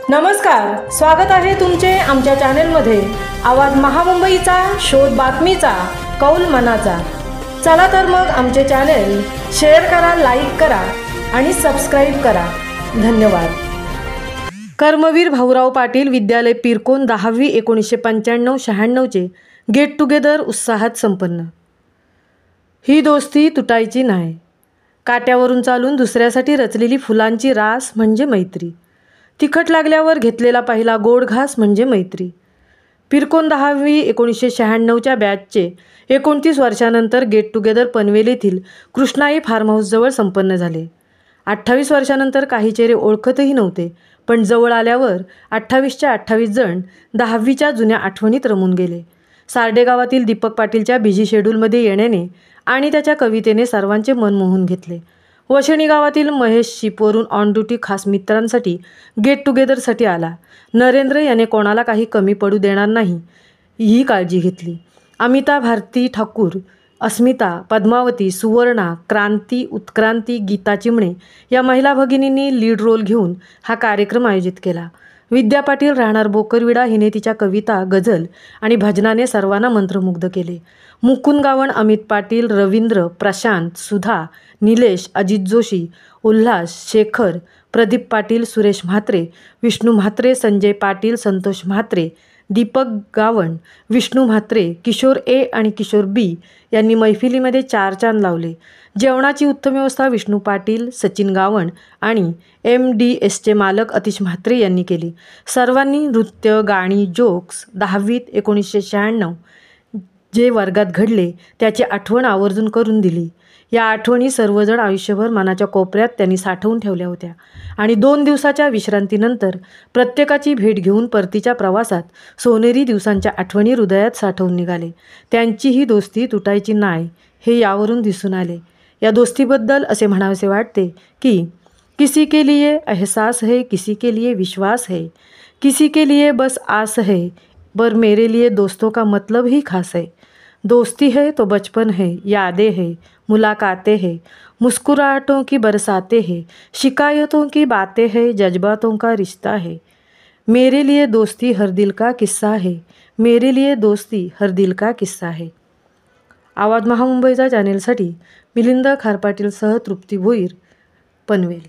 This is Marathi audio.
नमस्कार, स्वागत आहे तुमचे आमच्या चॅनेलमध्ये। आवाज महामुंबईचा, शोध बातमीचा, कौल मनाचा। चला तर मग आमचे चॅनेल शेअर करा, लाईक करा आणि सबस्क्राईब करा। धन्यवाद। कर्मवीर भाऊराव पाटील विद्यालय पिरकोन 10वी 1995-96 चे गेट टुगेदर उत्साहात संपन्न। ही दोस्ती तुटायची नाही। काट्यावरून चालून दुसऱ्यासाठी रचलेली फुलांची रास म्हणजे मैत्री। तिखट लागल्यावर घेतलेला पहिला गोड घास म्हणजे मैत्री। पिरकोन 10वी 1996च्या बॅचचे 29 वर्षांनंतर गेट टुगेदर पनवेल येथील कृष्णाई फार्म हाऊसजवळ संपन्न झाले। 28 वर्षांनंतर काही चेहरे ओळखतही नव्हते, पण जवळ आल्यावर 28च्या 28 जण 10वीच्या जुन्या आठवणीत रमून गेले। सार्डे गावातील दीपक पाटीलच्या बिझी शेड्यूलमध्ये येण्याने आणि त्याच्या कवितेने सर्वांचे मन मोहून घेतले। वशेणी गावातील महेश शिपवरून ऑन ड्युटी खास मित्रांसाठी गेट टुगेदरसाठी आला। नरेंद्र याने कोणाला काही कमी पडू देणार नाही ही काळजी घेतली। अमिता, भारती ठाकूर, अस्मिता, पद्मावती, सुवर्णा, क्रांती, उत्क्रांती, गीता चिमणे या महिला भगिनींनी लीड रोल घेऊन हा कार्यक्रम आयोजित केला। विद्या पाटील राहणार बोकरविडा हिने तिच्या कविता, गझल आणि भजनाने सर्वांना मंत्रमुग्ध केले। मुकुंद गावण, अमित पाटील, रवींद्र, प्रशांत, सुधा, निलेश, अजित जोशी, उल्हास, शेखर, प्रदीप पाटील, सुरेश म्हात्रे, विष्णू म्हात्रे, संजय पाटील, संतोष म्हात्रे, दीपक गावण, विष्णू म्हात्रे, किशोर ए आणि किशोर बी यांनी मैफिलीमध्ये चार चांद लावले। जेवणाची उत्तम व्यवस्था विष्णू पाटील, सचिन गावण आणि MDSचे मालक अतिश म्हात्रे यांनी केली। सर्वांनी नृत्य, गाणी, जोक्स 10वीत 1996 जे वर्गात घडले त्याची आठवण आवर्जून करून दिली। या आठवणी सर्वजण आयुष्यभर मनाच्या कोपऱ्यात त्यांनी साठवून ठेवल्या होत्या आणि 2 दिवसाच्या विश्रांतीनंतर प्रत्येकाची भेट घेऊन परतीच्या प्रवासात सोनेरी दिवसांच्या आठवणी हृदयात साठवून निघाले। त्यांची ही दोस्ती तुटायची नाही हे यावरून दिसून आले। या दोस्तीबद्दल असे म्हणावेसे वाटते की किसी के लिए एहसास है, किसी के लिए विश्वास है, किसी के लिए बस आस है, पर मेरे लिए दोस्तों का मतलब ही खास है। दोस्ती है तो बचपन है, यादें है, मुलाकातें हैं, मुस्कुराहटों की बरसातें हैं, शिकायतों की बातें हैं, जज्बातों का रिश्ता है। मेरे लिए दोस्ती हर दिल का किस्सा है, मेरे लिए दोस्ती हर दिल का किस्सा है। आवाज महामुंबईचा चॅनेलसाठी मिलिंद खारपाटीलसह तृप्ती भोईर, पनवेल।